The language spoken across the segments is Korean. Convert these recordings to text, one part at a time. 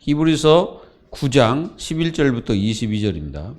히브리서 9장 11절부터 22절입니다.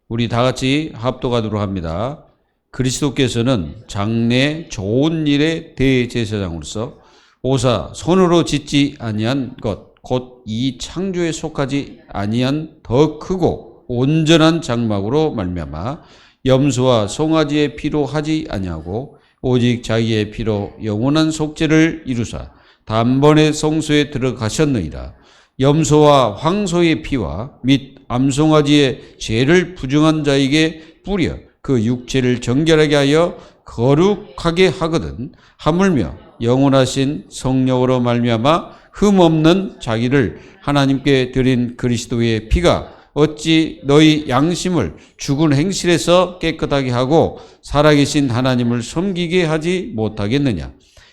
우리 다 같이 합독하도록 합니다. 그리스도께서는 장래 좋은 일의 대제사장으로서 오사 손으로 짓지 아니한 것 곧 이 창조에 속하지 아니한 더 크고 온전한 장막으로 말미암아 염소와 송아지의 피로 하지 아니하고 오직 자기의 피로 영원한 속죄를 이루사 단번에 성소에 들어가셨느니라. 염소와 황소의 피와 및 암송아지의 죄를 부정한 자에게 뿌려 그 육체를 정결하게 하여 거룩하게 하거든 하물며 영원하신 성령으로 말미암아 흠없는 자기를 하나님께 드린 그리스도의 피가 어찌 너희 양심을 죽은 행실에서 깨끗하게 하고 살아계신 하나님을 섬기게 하지 못하겠느냐.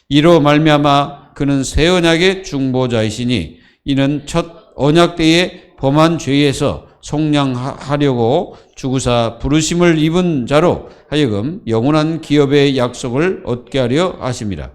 이로 말미암아 그는 새 언약의 중보자이시니 이는 첫 언약 때에 범한 죄에서 속량하려고 죽으사 부르심을 입은 자로 하여금 영원한 기업의 약속을 얻게 하려 하심이라.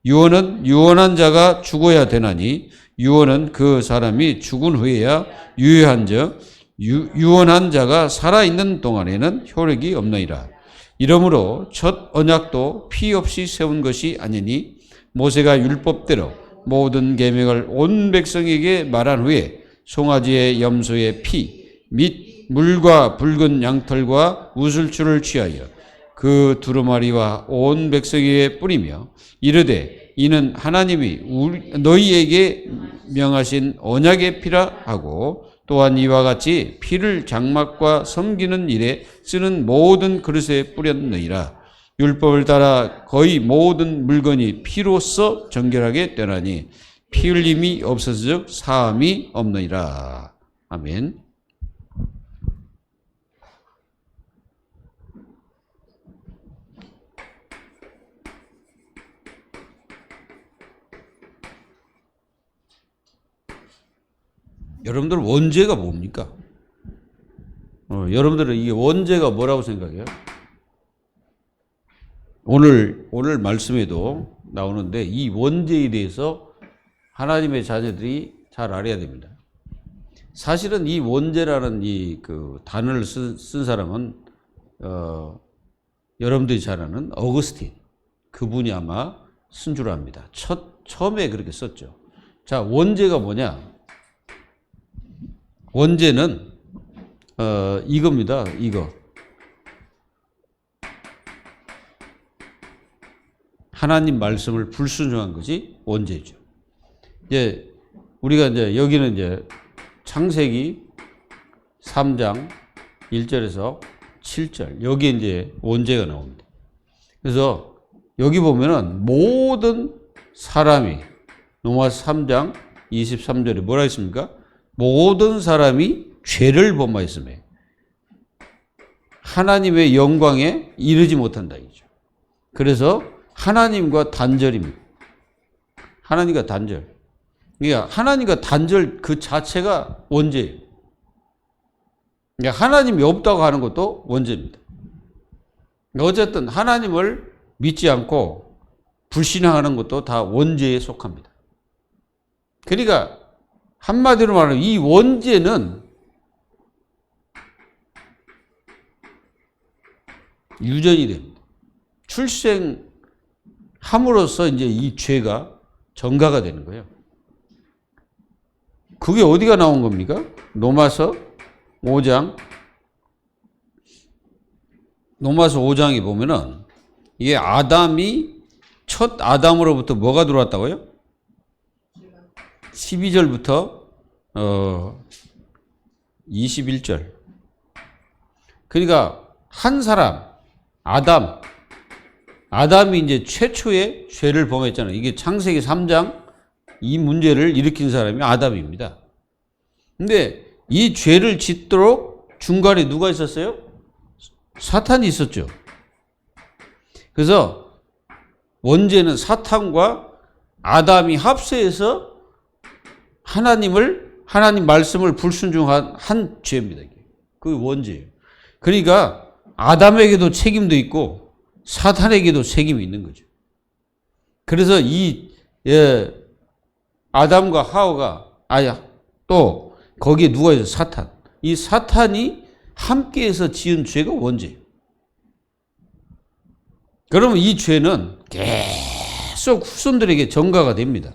유언은 유언한 자가 죽어야 되나니 유언은 그 사람이 죽은 후에야 유효한즉 유언한 자가 살아있는 동안에는 효력이 없느니라. 이러므로 첫 언약도 피 없이 세운 것이 아니니 모세가 율법대로 모든 계명을 온 백성에게 말한 후에 송아지의 염소의 피 및 물과 붉은 양털과 우슬초를 취하여 그 두루마리와 온 백성에게 뿌리며 이르되 이는 하나님이 너희에게 명하신 언약의 피라 하고 또한 이와 같이 피를 장막과 섬기는 일에 쓰는 모든 그릇에 뿌렸느니라. 율법을 따라 거의 모든 물건이 피로써 정결하게 되나니 피 흘림이 없어서즉 사함이 없느니라. 아멘. 여러분들 원죄가 뭡니까? 여러분들은 이게 원죄가 뭐라고 생각해요? 오늘 말씀에도 나오는데 이 원죄에 대해서 하나님의 자녀들이 잘 알아야 됩니다. 사실은 이 원죄라는 이 그 단어를 쓴 사람은 여러분들이 잘 아는 어거스틴 그분이 아마 쓴 줄 압니다. 처음에 그렇게 썼죠. 자, 원죄가 뭐냐? 원죄는 이겁니다. 이거. 하나님 말씀을 불순종한 것이 원죄죠. 이제 우리가 이제 여기는 이제 창세기 3장 1절에서 7절 여기에 이제 원죄가 나옵니다. 그래서 여기 보면은 모든 사람이 로마서 3장 23절에 뭐라 했습니까? 모든 사람이 죄를 범하였으며 하나님의 영광에 이르지 못한다 이죠. 그래서 하나님과 단절입니다. 하나님과 단절. 그러니까 하나님과 단절 그 자체가 원죄예요. 그러니까 하나님이 없다고 하는 것도 원죄입니다. 어쨌든 하나님을 믿지 않고 불신앙하는 것도 다 원죄에 속합니다. 그러니까 한마디로 말하면 이 원죄는 유전이 됩니다. 출생함으로써 이제 이 죄가 전가가 되는 거예요. 그게 어디가 나온 겁니까? 로마서 5장에 보면은 이게 첫 아담으로부터 뭐가 들어왔다고요? 12절부터 21절. 그러니까 한 사람 아담이 이제 최초의 죄를 범했잖아요. 이게 창세기 3장 이 문제를 일으킨 사람이 아담입니다. 근데 이 죄를 짓도록 중간에 누가 있었어요? 사탄이 있었죠. 그래서 원죄는 사탄과 아담이 합세해서 하나님 말씀을 불순종한 한 죄입니다. 그게 원죄예요. 그러니까 아담에게도 책임도 있고 사탄에게도 책임이 있는 거죠. 그래서 아담과 하와가 또 거기에 누가 있어요? 사탄. 이 사탄이 함께해서 지은 죄가 원죄예요. 그러면 이 죄는 계속 후손들에게 전가가 됩니다.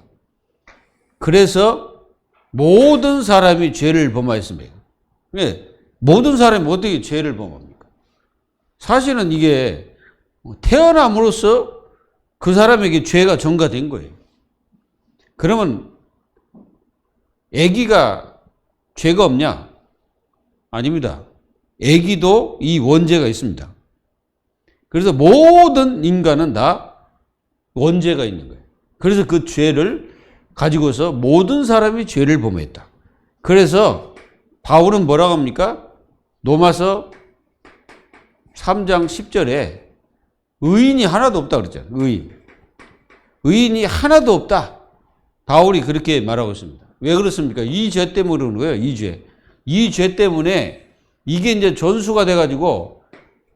그래서 모든 사람이 죄를 범하였습니다. 모든 사람이 어떻게 죄를 범합니까? 사실은 이게 태어남으로써 그 사람에게 죄가 전가된 거예요. 그러면 아기가 죄가 없냐? 아닙니다. 아기도 이 원죄가 있습니다. 그래서 모든 인간은 다 원죄가 있는 거예요. 그래서 그 죄를 가지고서 모든 사람이 죄를 범했다. 그래서 바울은 뭐라고 합니까? 로마서 3장 10절에 의인이 하나도 없다 그랬잖아요. 의인이 하나도 없다. 바울이 그렇게 말하고 있습니다. 왜 그렇습니까? 이 죄 때문에 그러는 거예요. 이 죄 때문에 이게 이제 전수가 돼가지고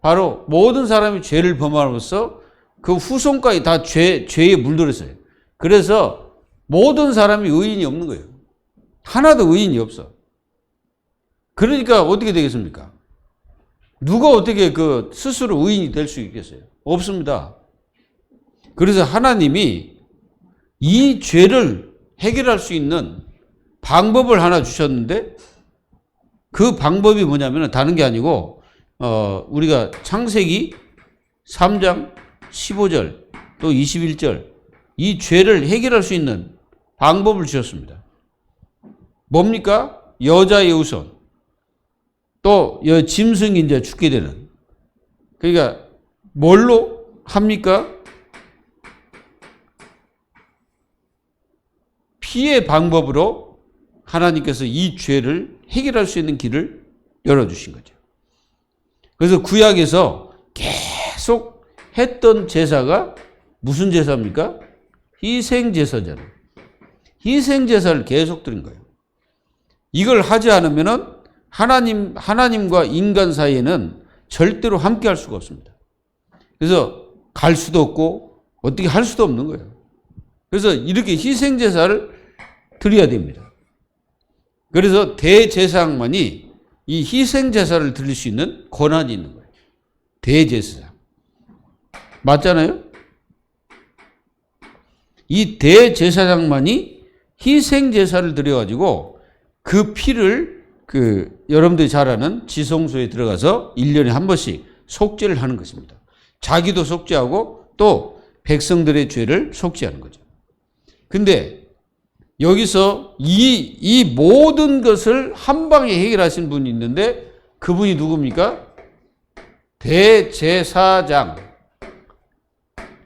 바로 모든 사람이 죄를 범함으로써 그 후손까지 다 죄에 물들었어요. 그래서 모든 사람이 의인이 없는 거예요. 하나도 의인이 없어. 그러니까 어떻게 되겠습니까? 누가 어떻게 그 스스로 의인이 될 수 있겠어요? 없습니다. 그래서 하나님이 이 죄를 해결할 수 있는 방법을 하나 주셨는데 그 방법이 뭐냐면 다른 게 아니고 우리가 창세기 3장 15절 또 21절 이 죄를 해결할 수 있는 방법을 주셨습니다. 뭡니까? 여자의 후손 또 짐승이 이제 죽게 되는 그러니까 뭘로 합니까? 피의 방법으로 하나님께서 이 죄를 해결할 수 있는 길을 열어주신 거죠. 그래서 구약에서 계속 했던 제사가 무슨 제사입니까? 희생제사잖아요. 희생제사를 계속 드린 거예요. 이걸 하지 않으면은 하나님과 인간 사이에는 절대로 함께 할 수가 없습니다. 그래서 갈 수도 없고 어떻게 할 수도 없는 거예요. 그래서 이렇게 희생제사를 드려야 됩니다. 그래서 대제사장만이 이 희생제사를 드릴 수 있는 권한이 있는 거예요. 대제사장. 맞잖아요? 이 대제사장만이 희생제사를 드려가지고 그 피를 여러분들이 잘 아는 지성소에 들어가서 1년에 한 번씩 속죄를 하는 것입니다. 자기도 속죄하고 또 백성들의 죄를 속죄하는 거죠. 근데 여기서 이 모든 것을 한 방에 해결하신 분이 있는데 그분이 누굽니까? 대제사장.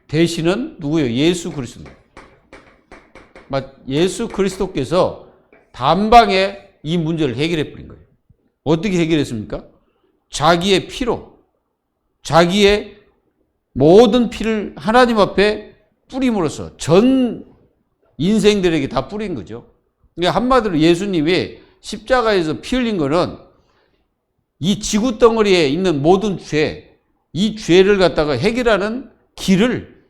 대신은 누구예요? 예수 그리스도. 예수 그리스도께서 단방에 이 문제를 해결해 버린 거예요. 어떻게 해결했습니까? 자기의 피로, 자기의 모든 피를 하나님 앞에 뿌림으로써 전 인생들에게 다 뿌린 거죠. 그러니까 한마디로 예수님이 십자가에서 피 흘린 거는 이 지구 덩어리에 있는 모든 이 죄를 갖다가 해결하는 길을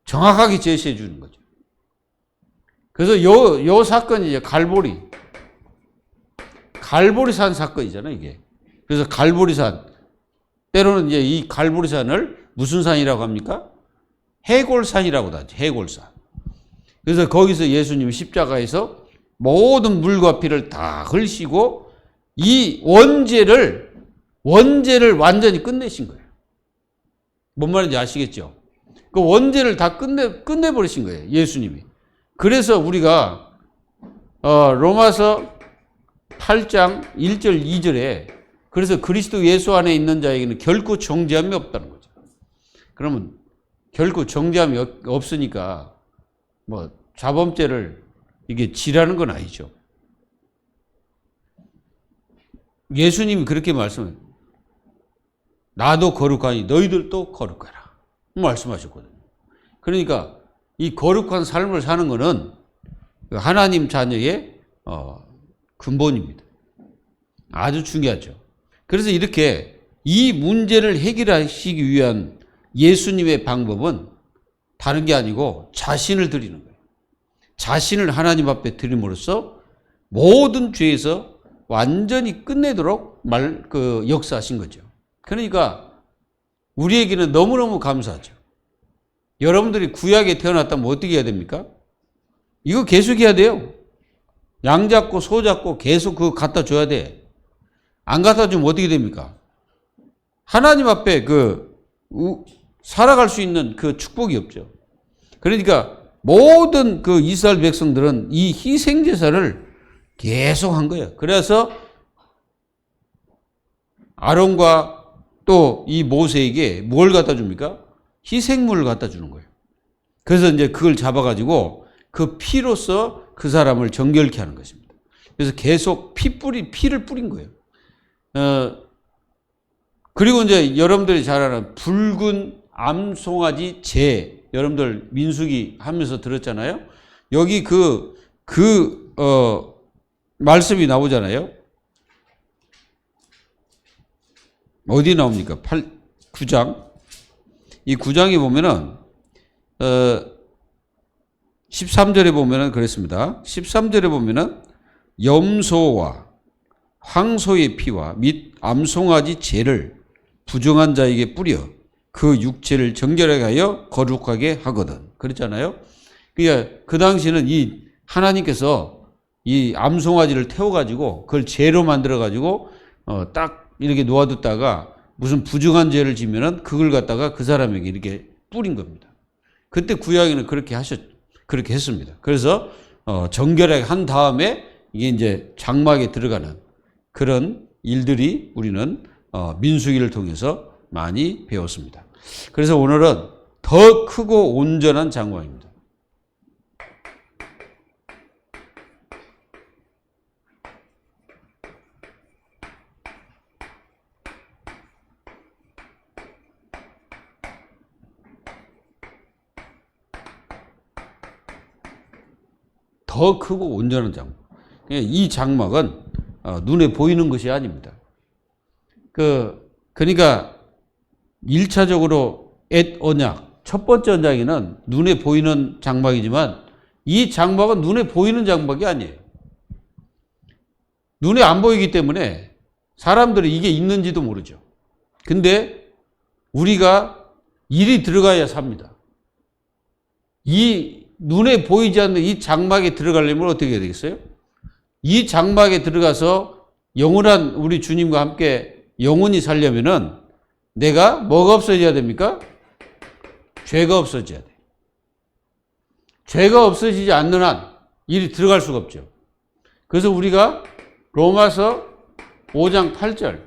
정확하게 제시해 주는 거죠. 그래서 요 사건이 이제 갈보리산 사건이잖아요, 이게. 그래서 갈보리산. 때로는 이제 이 갈보리산을 무슨 산이라고 합니까? 해골산이라고도 하죠, 해골산. 그래서 거기서 예수님이 십자가에서 모든 물과 피를 다 흘리시고 이 원죄를 완전히 끝내신 거예요. 뭔 말인지 아시겠죠? 그 원죄를 다 끝내버리신 거예요, 예수님이. 그래서 우리가 로마서 8장 1절 2절에 그래서 그리스도 예수 안에 있는 자에게는 결코 정죄함이 없다는 거죠. 그러면 결코 정죄함이 없으니까 뭐 자범죄를 이게 지라는 건 아니죠. 예수님이 그렇게 말씀해요. 나도 거룩하니 너희들도 거룩하라 말씀하셨거든요. 그러니까 이 거룩한 삶을 사는 것은 하나님 자녀의 근본입니다. 아주 중요하죠. 그래서 이렇게 이 문제를 해결하시기 위한 예수님의 방법은 다른 게 아니고 자신을 드리는 거예요. 자신을 하나님 앞에 드림으로써 모든 죄에서 완전히 끝내도록 역사하신 거죠. 그러니까 우리에게는 너무너무 감사하죠. 여러분들이 구약에 태어났다면 어떻게 해야 됩니까? 이거 계속 해야 돼요. 양 잡고 소 잡고 계속 그거 갖다 줘야 돼. 안 갖다 주면 어떻게 됩니까? 하나님 앞에 살아갈 수 있는 그 축복이 없죠. 그러니까 모든 그 이스라엘 백성들은 이 희생제사를 계속 한 거예요. 그래서 아론과 또 이 모세에게 뭘 갖다 줍니까? 희생물을 갖다 주는 거예요. 그래서 이제 그걸 잡아가지고 그 피로써 그 사람을 정결케 하는 것입니다. 그래서 계속 피를 뿌린 거예요. 그리고 이제 여러분들이 잘 아는 붉은 암송아지 재, 여러분들 민수기 하면서 들었잖아요. 여기 말씀이 나오잖아요. 어디 나옵니까? 9장. 이 9장에 보면은, 13절에 보면은 그랬습니다. 13절에 보면은 염소와 황소의 피와 및 암송아지 재를 부정한 자에게 뿌려 그 육체를 정결하게 하여 거룩하게 하거든. 그랬잖아요. 그러니까 그 당시는 이 하나님께서 이 암송아지를 태워가지고 그걸 재로 만들어가지고 딱 이렇게 놓아뒀다가 무슨 부정한 죄를 지면은 그걸 갖다가 그 사람에게 이렇게 뿌린 겁니다. 그때 구약에는 그렇게 했습니다. 그래서 정결하게 한 다음에 이게 이제 장막에 들어가는 그런 일들이 우리는 민수기를 통해서 많이 배웠습니다. 그래서 오늘은 더 크고 온전한 장막입니다. 더 크고 온전한 장막. 이 장막은 눈에 보이는 것이 아닙니다. 그러니까 1차적으로 언약, 첫 번째 언약에는 눈에 보이는 장막이지만 이 장막은 눈에 보이는 장막이 아니에요. 눈에 안 보이기 때문에 사람들이 이게 있는지도 모르죠. 근데 우리가 일이 들어가야 삽니다. 이 눈에 보이지 않는 이 장막에 들어가려면 어떻게 해야 되겠어요? 이 장막에 들어가서 영원한 우리 주님과 함께 영원히 살려면은 내가 뭐가 없어져야 됩니까? 죄가 없어져야 돼. 죄가 없어지지 않는 한 일이 들어갈 수가 없죠. 그래서 우리가 로마서 5장 8절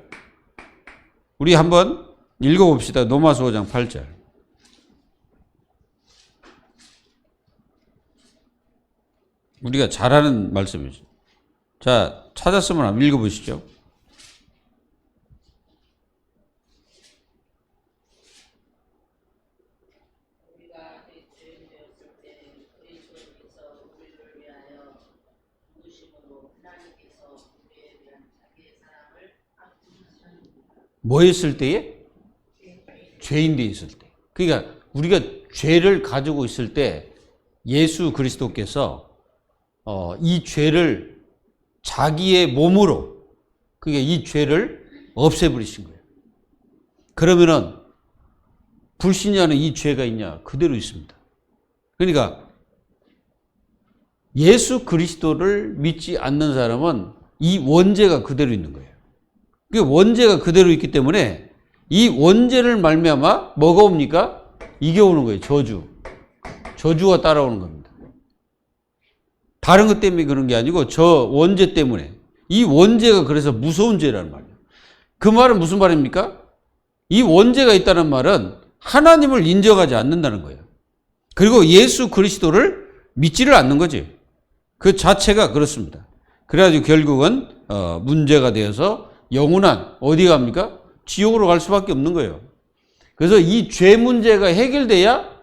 우리 한번 읽어봅시다. 로마서 5장 8절. 우리가 잘 아는 말씀이죠. 자, 찾았으면 한번 읽어보시죠. 뭐 했을 때에? 죄인데 있을 때. 그러니까 우리가 죄를 가지고 있을 때 예수 그리스도께서 이 죄를 자기의 몸으로, 그게 이 죄를 없애버리신 거예요. 그러면은 불신이 하는 이 죄가 있냐? 그대로 있습니다. 그러니까 예수 그리스도를 믿지 않는 사람은 이 원죄가 그대로 있는 거예요. 그 원죄가 그대로 있기 때문에 이 원죄를 말미암아 뭐가 옵니까? 이게 오는 거예요. 저주가 따라오는 겁니다. 다른 것 때문에 그런 게 아니고 저 원죄 때문에. 이 원죄가 그래서 무서운 죄라는 말이에요. 그 말은 무슨 말입니까? 이 원죄가 있다는 말은 하나님을 인정하지 않는다는 거예요. 그리고 예수 그리스도를 믿지를 않는 거지. 그 자체가 그렇습니다. 그래가지고 결국은 문제가 되어서 영원한 어디 갑니까? 지옥으로 갈 수밖에 없는 거예요. 그래서 이 죄 문제가 해결돼야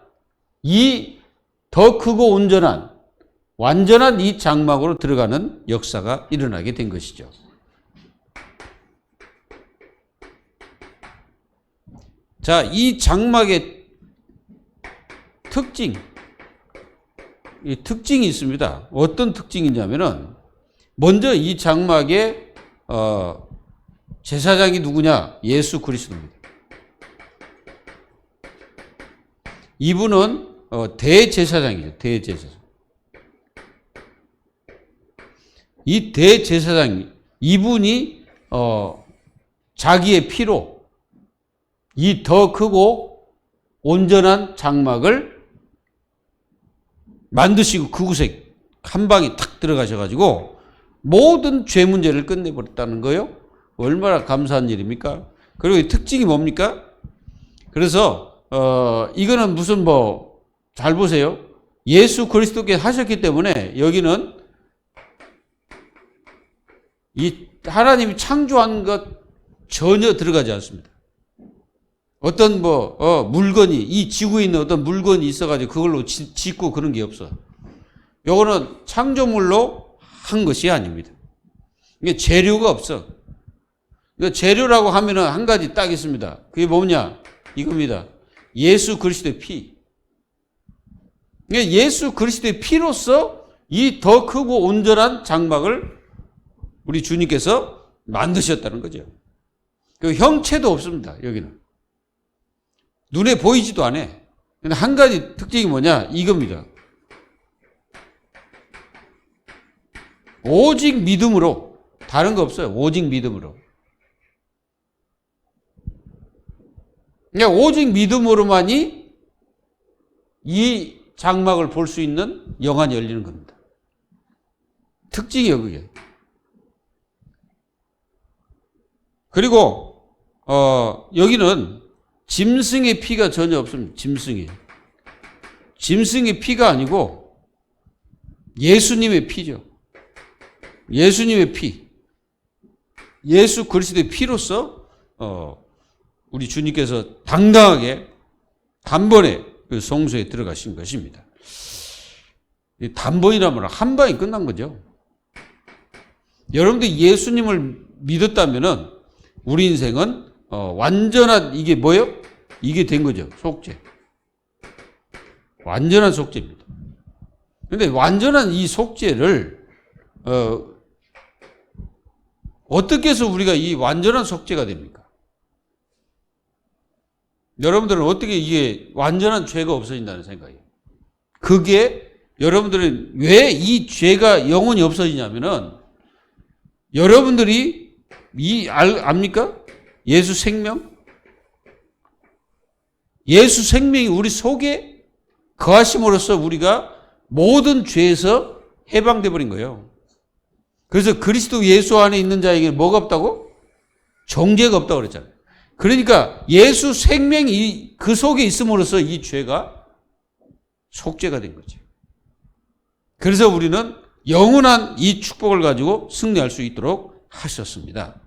이 더 크고 온전한 완전한 이 장막으로 들어가는 역사가 일어나게 된 것이죠. 자, 이 장막의 특징이 있습니다. 어떤 특징이냐면은 먼저 이 장막의 제사장이 누구냐? 예수 그리스도입니다. 이분은 대제사장이죠. 대제사장. 이 대제사장, 이분이 자기의 피로 이 더 크고 온전한 장막을 만드시고 그곳에 한 방에 탁 들어가셔가지고 모든 죄 문제를 끝내버렸다는 거예요. 얼마나 감사한 일입니까? 그리고 이 특징이 뭡니까? 그래서 이거는 무슨 잘 보세요. 예수 그리스도께서 하셨기 때문에 여기는 이 하나님이 창조한 것 전혀 들어가지 않습니다. 어떤 물건이, 이 지구에 있는 어떤 물건이 있어가지고 그걸로 짓고 그런 게 없어. 요거는 창조물로 한 것이 아닙니다. 이게 재료가 없어. 재료라고 하면은 한 가지 딱 있습니다. 그게 뭐냐? 이겁니다. 예수 그리스도의 피. 예수 그리스도의 피로서 이 더 크고 온전한 장막을 우리 주님께서 만드셨다는 거죠. 그 형체도 없습니다. 여기는. 눈에 보이지도 않아. 근데 한 가지 특징이 뭐냐? 이겁니다. 오직 믿음으로. 다른 거 없어요. 오직 믿음으로. 그러니까 오직 믿음으로만이 이 장막을 볼 수 있는 영안이 열리는 겁니다. 특징이에요, 그게. 그리고 여기는 짐승의 피가 전혀 없습니다. 짐승의 피가 아니고 예수님의 피죠. 예수님의 피. 예수 그리스도의 피로서 우리 주님께서 당당하게 단번에 그 성소에 들어가신 것입니다. 단번이라면 한 방에 끝난 거죠. 여러분들이 예수님을 믿었다면은 우리 인생은 완전한, 이게 뭐예요? 이게 된 거죠. 속죄. 완전한 속죄입니다. 근데 완전한 이 속죄를 어떻게 해서 우리가 이 완전한 속죄가 됩니까? 여러분들은 어떻게 이게 완전한 죄가 없어진다는 생각이에요? 그게 여러분들은 왜 이 죄가 영원히 없어지냐면은 여러분들이 압니까? 예수 생명? 예수 생명이 우리 속에 거하심으로써 우리가 모든 죄에서 해방돼 버린 거예요. 그래서 그리스도 예수 안에 있는 자에게 뭐가 없다고? 정죄가 없다고 그랬잖아요. 그러니까 예수 생명이 그 속에 있음으로써 이 죄가 속죄가 된 거죠. 그래서 우리는 영원한 이 축복을 가지고 승리할 수 있도록 하셨습니다.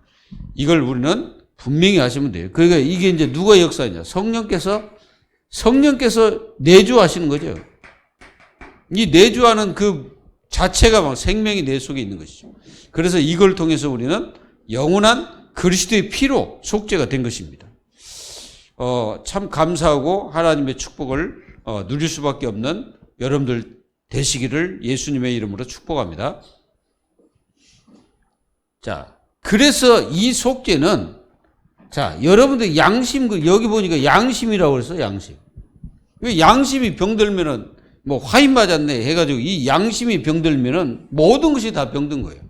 이걸 우리는 분명히 아시면 돼요. 그러니까 이게 이제 누가 역사냐? 성령께서 내주하시는 거죠. 이 내주하는 그 자체가 막 생명이 내 속에 있는 것이죠. 그래서 이걸 통해서 우리는 영원한 그리스도의 피로 속죄가 된 것입니다. 참 감사하고 하나님의 축복을 누릴 수밖에 없는 여러분들 되시기를 예수님의 이름으로 축복합니다. 자, 그래서 이 속죄는, 자, 여러분들 양심, 여기 보니까 양심이라고 그랬어, 양심. 양심이 병들면은, 화인 맞았네 해가지고 이 양심이 병들면은 모든 것이 다 병든 거예요.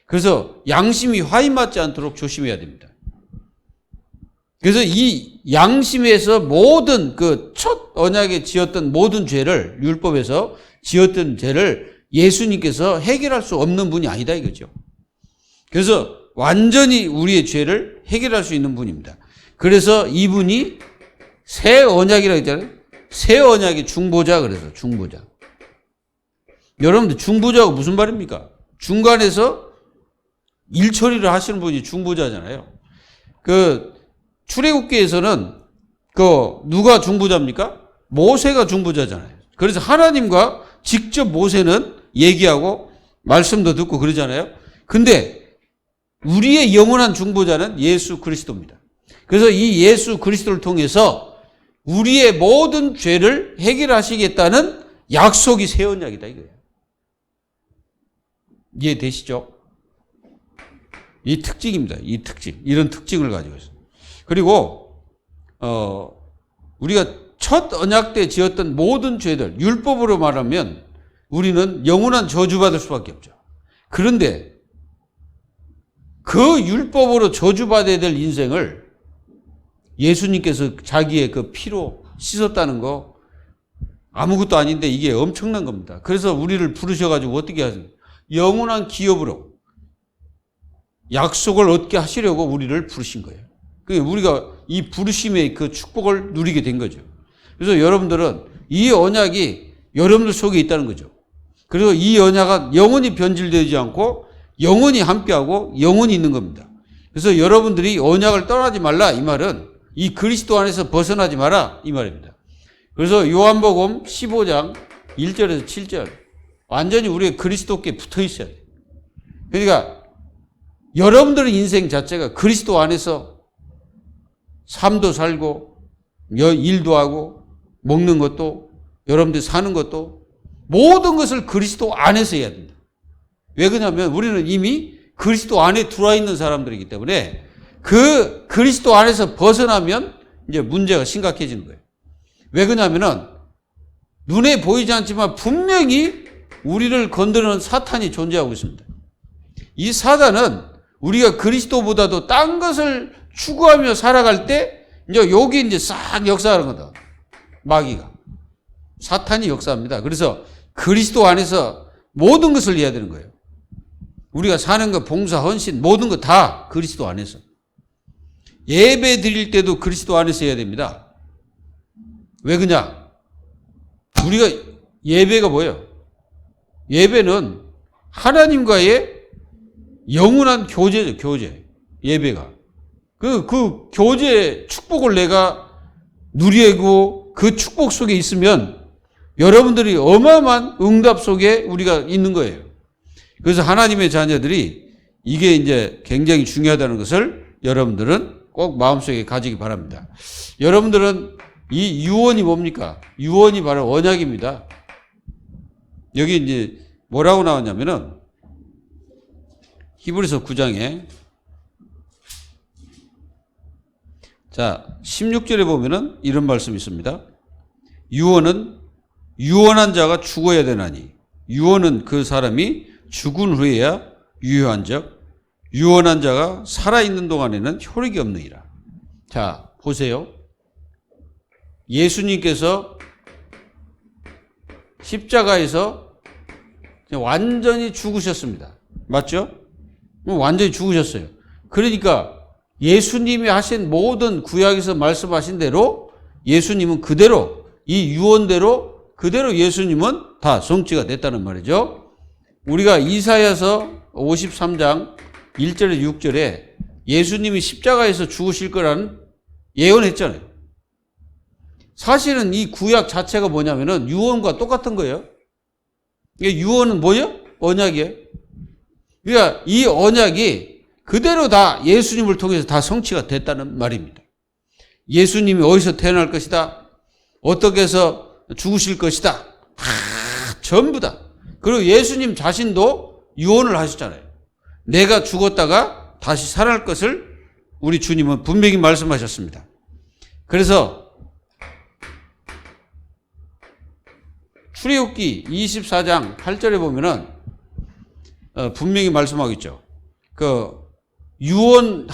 그래서 양심이 화인 맞지 않도록 조심해야 됩니다. 그래서 이 양심에서 모든 그 첫 언약에 지었던 모든 죄를, 율법에서 지었던 죄를 예수님께서 해결할 수 없는 분이 아니다 이거죠. 그래서 완전히 우리의 죄를 해결할 수 있는 분입니다. 그래서 이분이 새 언약이라고 했잖아요. 새 언약의 중보자, 그래서 중보자. 여러분들 중보자가 무슨 말입니까? 중간에서 일 처리를 하시는 분이 중보자잖아요. 출애굽기에서는 누가 중보자입니까? 모세가 중보자잖아요. 그래서 하나님과 직접 모세는 얘기하고 말씀도 듣고 그러잖아요. 근데 우리의 영원한 중보자는 예수 그리스도입니다. 그래서 이 예수 그리스도를 통해서 우리의 모든 죄를 해결하시겠다는 약속이 새 언약이다 이거예요. 이해되시죠? 이 특징입니다. 이 특징. 이런 특징을 가지고 있어요. 그리고 우리가 첫 언약 때 지었던 모든 죄들, 율법으로 말하면 우리는 영원한 저주받을 수밖에 없죠. 그런데 그 율법으로 저주받아야 될 인생을 예수님께서 자기의 그 피로 씻었다는 거 아무것도 아닌데 이게 엄청난 겁니다. 그래서 우리를 부르셔가지고 어떻게 하세요? 영원한 기업으로 약속을 얻게 하시려고 우리를 부르신 거예요. 그러니까 우리가 이 부르심의 그 축복을 누리게 된 거죠. 그래서 여러분들은 이 언약이 여러분들 속에 있다는 거죠. 그리고 이 언약은 영원히 변질되지 않고 영원히 함께하고 영원히 있는 겁니다. 그래서 여러분들이 언약을 떠나지 말라 이 말은 이 그리스도 안에서 벗어나지 마라 이 말입니다. 그래서 요한복음 15장 1절에서 7절 완전히 우리의 그리스도께 붙어 있어야 돼요. 그러니까 여러분들의 인생 자체가 그리스도 안에서 삶도 살고 일도 하고 먹는 것도 여러분들이 사는 것도 모든 것을 그리스도 안에서 해야 된다. 왜 그러냐면 우리는 이미 그리스도 안에 들어와 있는 사람들이기 때문에 그 그리스도 안에서 벗어나면 이제 문제가 심각해지는 거예요. 왜 그러냐면은 눈에 보이지 않지만 분명히 우리를 건드리는 사탄이 존재하고 있습니다. 이 사단은 우리가 그리스도보다도 딴 것을 추구하며 살아갈 때 이제 여기 이제 싹 역사하는 거다. 마귀가. 사탄이 역사합니다. 그래서 그리스도 안에서 모든 것을 해야 되는 거예요. 우리가 사는 것, 봉사, 헌신, 모든 거 다 그리스도 안에서. 예배 드릴 때도 그리스도 안에서 해야 됩니다. 왜 그냐? 우리가 예배가 뭐예요? 예배는 하나님과의 영원한 교제죠, 교제. 예배가. 그 교제 축복을 내가 누리고 그 축복 속에 있으면 여러분들이 어마어마한 응답 속에 우리가 있는 거예요. 그래서 하나님의 자녀들이 이게 이제 굉장히 중요하다는 것을 여러분들은 꼭 마음속에 가지기 바랍니다. 여러분들은 이 유언이 뭡니까? 유언이 바로 언약입니다. 여기 이제 뭐라고 나왔냐면은 히브리서 9장에 자 16절에 보면은 이런 말씀이 있습니다. 유언은 유언한 자가 죽어야 되나니 유언은 그 사람이 죽은 후에야 유효한즉 유언한 자가 살아있는 동안에는 효력이 없느니라. 자 보세요. 예수님께서 십자가에서 완전히 죽으셨습니다. 맞죠? 완전히 죽으셨어요. 그러니까 예수님이 하신 모든 구약에서 말씀하신 대로 예수님은 그대로 이 유언대로 그대로 예수님은 다 성취가 됐다는 말이죠. 우리가 이사야서 53장 1절에 6절에 예수님이 십자가에서 죽으실 거라는 예언했잖아요. 사실은 이 구약 자체가 뭐냐면은 유언과 똑같은 거예요. 유언은 뭐예요? 언약이에요. 그러니까 이 언약이 그대로 다 예수님을 통해서 다 성취가 됐다는 말입니다. 예수님이 어디서 태어날 것이다. 어떻게 해서 죽으실 것이다. 다 전부 다. 그리고 예수님 자신도 유언을 하셨잖아요. 내가 죽었다가 다시 살아날 것을 우리 주님은 분명히 말씀하셨습니다. 그래서 출애굽기 24장 8절에 보면은 분명히 말씀하고 있죠. 유언을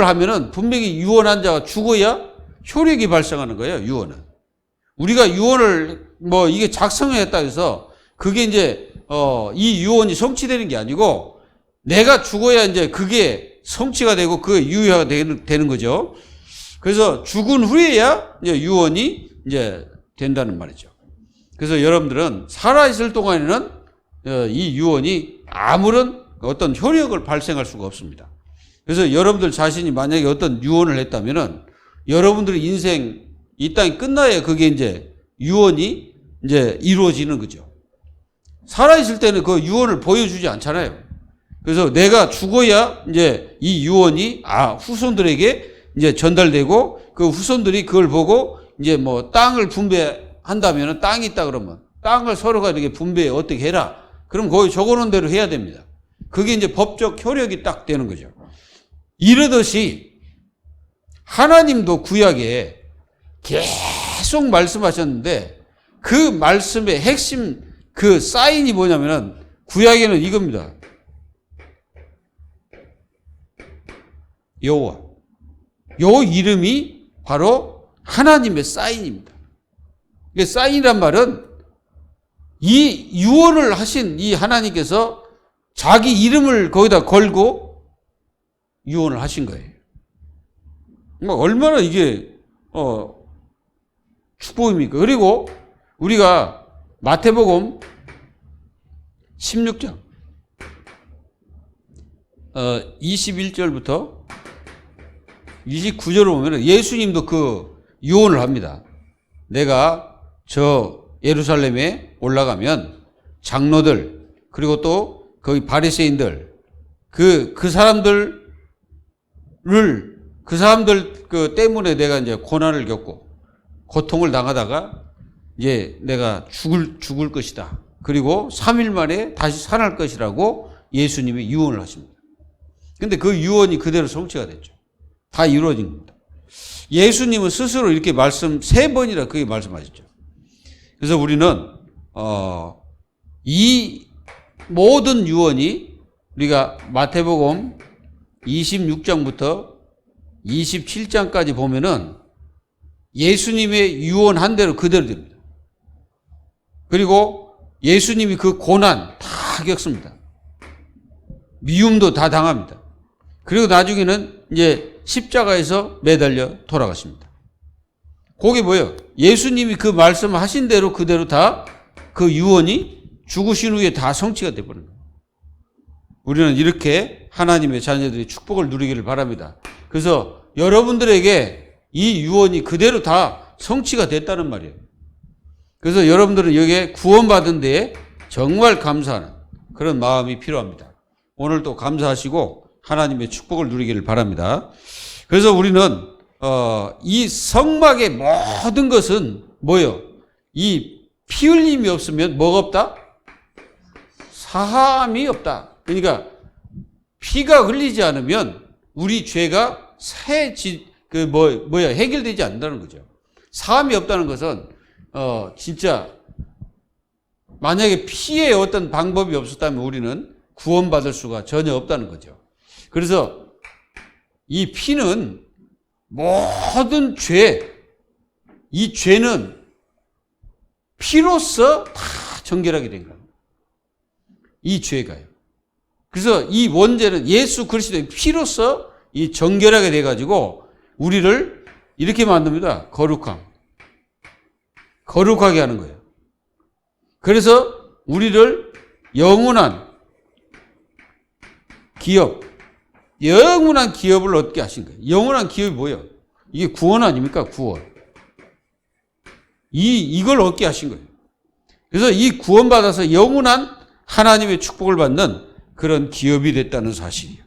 하면은 분명히 유언한 자가 죽어야 효력이 발생하는 거예요. 유언은. 우리가 유언을 이게 작성했다 해서 그게 이제 이 유언이 성취되는 게 아니고 내가 죽어야 이제 그게 성취가 되고 그게 유효가 되는 거죠. 그래서 죽은 후에야 이제 유언이 이제 된다는 말이죠. 그래서 여러분들은 살아있을 동안에는 이 유언이 아무런 어떤 효력을 발생할 수가 없습니다. 그래서 여러분들 자신이 만약에 어떤 유언을 했다면은 여러분들의 인생 이 땅이 끝나야 그게 이제 유언이 이제 이루어지는 거죠. 살아있을 때는 그 유언을 보여주지 않잖아요. 그래서 내가 죽어야 이제 이 유언이 후손들에게 이제 전달되고 그 후손들이 그걸 보고 이제 땅을 분배한다면 땅이 있다 그러면 땅을 서로가 이렇게 분배 어떻게 해라. 그럼 거기 적어놓은 대로 해야 됩니다. 그게 이제 법적 효력이 딱 되는 거죠. 이러듯이 하나님도 구약에 계속 말씀하셨는데 그 말씀의 핵심 그 사인이 뭐냐면은 구약에는 이겁니다. 여호와. 요 이름이 바로 하나님의 사인입니다. 사인이란 말은 이 유언을 하신 이 하나님께서 자기 이름을 거기다 걸고 유언을 하신 거예요. 얼마나 이게 축복입니까? 그리고 우리가 마태복음 16장 21절부터 29절을 보면 예수님도 그 유언을 합니다. 내가 저 예루살렘에 올라가면 장로들 그리고 또 거기 바리새인들 그 사람들 그 때문에 내가 이제 고난을 겪고 고통을 당하다가 이제 내가 죽을 것이다. 그리고 3일 만에 다시 살아날 것이라고 예수님이 유언을 하십니다. 근데 그 유언이 그대로 성취가 됐죠. 다 이루어진 겁니다. 예수님은 스스로 이렇게 3번이나 그게 말씀하셨죠. 그래서 우리는 이 모든 유언이 우리가 마태복음 26장부터 27장까지 보면은 예수님의 유언한 대로 그대로 됩니다. 그리고 예수님이 그 고난 다 겪습니다. 미움도 다 당합니다. 그리고 나중에는 이제 십자가에서 매달려 돌아가십니다. 그게 뭐예요? 예수님이 그 말씀하신 대로 그대로 다 그 유언이 죽으신 후에 다 성취가 되어버린 거예요. 우리는 이렇게 하나님의 자녀들이 축복을 누리기를 바랍니다. 그래서 여러분들에게 이 유언이 그대로 다 성취가 됐다는 말이에요. 그래서 여러분들은 여기에 구원받은 데에 정말 감사하는 그런 마음이 필요합니다. 오늘도 감사하시고 하나님의 축복을 누리기를 바랍니다. 그래서 우리는 이 성막의 모든 것은 뭐예요? 이 피 흘림이 없으면 뭐가 없다? 사함이 없다. 그러니까 피가 흘리지 않으면 우리 죄가 해결되지 않는다는 거죠. 사함이 없다는 것은 진짜 만약에 피의 어떤 방법이 없었다면 우리는 구원받을 수가 전혀 없다는 거죠. 그래서 이 피는 모든 이 죄는 피로써 다 정결하게 된 거예요. 이 죄가요. 그래서 이 원죄는 예수 그리스도의 피로써 이 정결하게 돼가지고 우리를 이렇게 만듭니다. 거룩하게 하는 거예요. 그래서 우리를 영원한 기업을 얻게 하신 거예요. 영원한 기업이 뭐예요? 이게 구원 아닙니까? 구원. 이걸 얻게 하신 거예요. 그래서 이 구원받아서 영원한 하나님의 축복을 받는 그런 기업이 됐다는 사실이에요.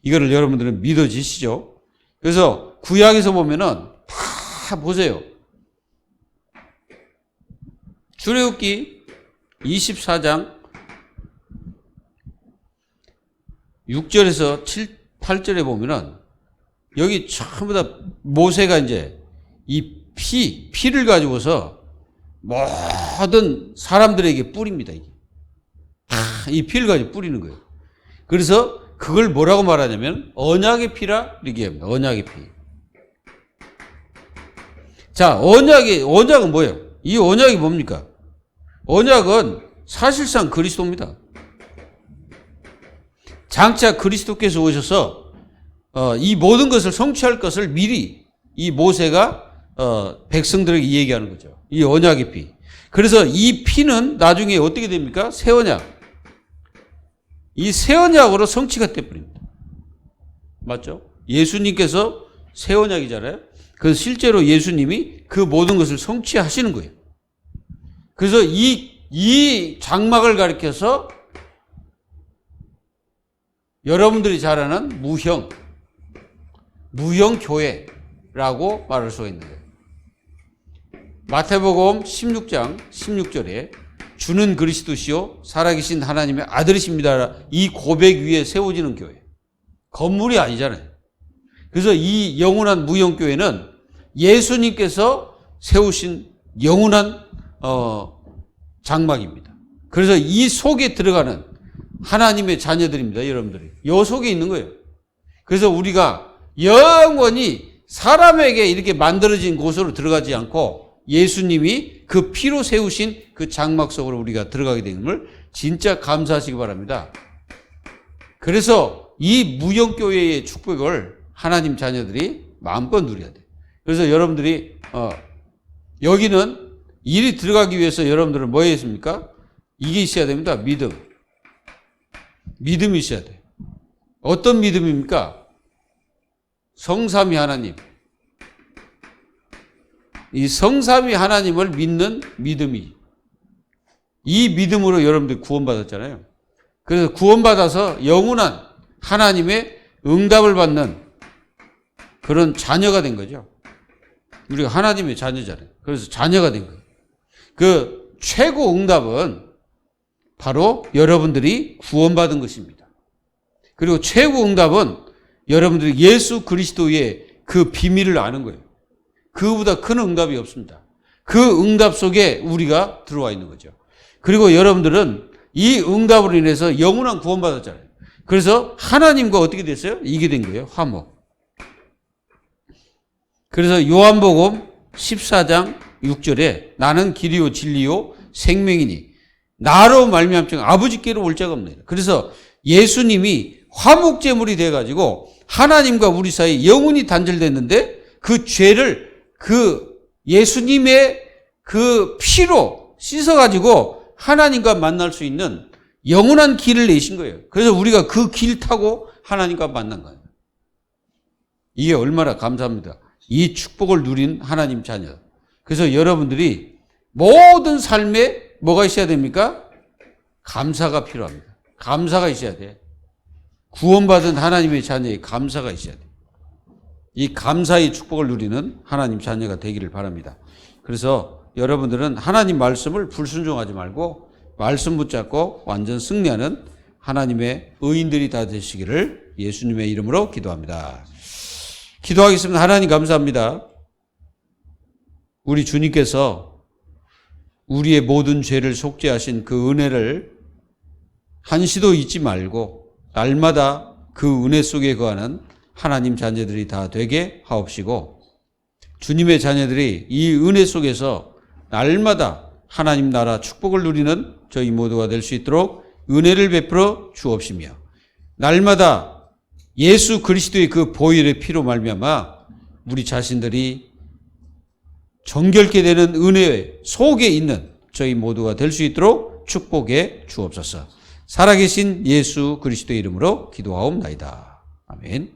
이거를 여러분들은 믿어지시죠? 그래서 구약에서 보면은 다 보세요. 출애굽기 24장 6절에서 8절에 보면은 여기 전부 다 모세가 이제 이 피를 가지고서 모든 사람들에게 뿌립니다. 이 피를 가지고 뿌리는 거예요. 그래서 그걸 뭐라고 말하냐면 언약의 피라 이렇게 합니다. 언약의 피. 자, 언약은 뭐예요? 이 언약이 뭡니까? 언약은 사실상 그리스도입니다. 장차 그리스도께서 오셔서 이 모든 것을 성취할 것을 미리 이 모세가 백성들에게 얘기하는 거죠. 이 언약의 피. 그래서 이 피는 나중에 어떻게 됩니까? 새 언약. 이 새 언약으로 성취가 되어버립니다. 맞죠? 예수님께서 새 언약이잖아요. 그래서 실제로 예수님이 그 모든 것을 성취하시는 거예요. 그래서 이 장막을 가리켜서 여러분들이 잘 아는 무형 교회라고 말할 수가 있는 거예요. 마태복음 16장 16절에 주는 그리스도시요 살아계신 하나님의 아들이십니다. 이 고백 위에 세워지는 교회. 건물이 아니잖아요. 그래서 이 영원한 무형교회는 예수님께서 세우신 영원한 장막입니다. 그래서 이 속에 들어가는 하나님의 자녀들입니다. 여러분들이. 요 속에 있는 거예요. 그래서 우리가 영원히 사람에게 이렇게 만들어진 곳으로 들어가지 않고 예수님이 그 피로 세우신 그 장막 속으로 우리가 들어가게 됨을 진짜 감사하시기 바랍니다. 그래서 이 무형교회의 축복을 하나님 자녀들이 마음껏 누려야 돼요. 그래서 여러분들이 여기는 일이 들어가기 위해서 여러분들은 뭐 했습니까? 이게 있어야 됩니다. 믿음. 믿음이 있어야 돼요. 어떤 믿음입니까? 성삼위 하나님. 이 성삼위 하나님을 믿는 믿음이. 이 믿음으로 여러분들이 구원받았잖아요. 그래서 구원받아서 영원한 하나님의 응답을 받는 그런 자녀가 된 거죠. 우리가 하나님의 자녀잖아요. 그래서 자녀가 된 거예요. 그 최고 응답은 바로 여러분들이 구원받은 것입니다. 그리고 최고 응답은 여러분들이 예수 그리스도의 그 비밀을 아는 거예요. 그보다 큰 응답이 없습니다. 그 응답 속에 우리가 들어와 있는 거죠. 그리고 여러분들은 이 응답으로 인해서 영원한 구원받았잖아요. 그래서 하나님과 어떻게 됐어요? 이게 된 거예요. 화목. 그래서 요한복음 14장 6절에 나는 길이요 진리요 생명이니 나로 말미암지 아버지께로 올 자가 없느니라. 그래서 예수님이 화목제물이 돼가지고 하나님과 우리 사이 영원히 단절됐는데 그 죄를 그 예수님의 그 피로 씻어가지고 하나님과 만날 수 있는 영원한 길을 내신 거예요. 그래서 우리가 그 길 타고 하나님과 만난 거예요. 이게 얼마나 감사합니다. 이 축복을 누린 하나님 자녀. 그래서 여러분들이 모든 삶에 뭐가 있어야 됩니까? 감사가 필요합니다. 감사가 있어야 돼. 구원받은 하나님의 자녀의 감사가 있어야 돼. 이 감사의 축복을 누리는 하나님 자녀가 되기를 바랍니다. 그래서 여러분들은 하나님 말씀을 불순종하지 말고 말씀 붙잡고 완전 승리하는 하나님의 의인들이 다 되시기를 예수님의 이름으로 기도합니다. 기도하겠습니다. 하나님 감사합니다. 우리 주님께서 우리의 모든 죄를 속죄하신 그 은혜를 한시도 잊지 말고 날마다 그 은혜 속에 거하는 하나님 자녀들이 다 되게 하옵시고 주님의 자녀들이 이 은혜 속에서 날마다 하나님 나라 축복을 누리는 저희 모두가 될 수 있도록 은혜를 베풀어 주옵시며 날마다 예수 그리스도의 그 보혈의 피로 말미암아 우리 자신들이 정결케 되는 은혜 속에 있는 저희 모두가 될 수 있도록 축복해 주옵소서. 살아계신 예수 그리스도의 이름으로 기도하옵나이다. 아멘.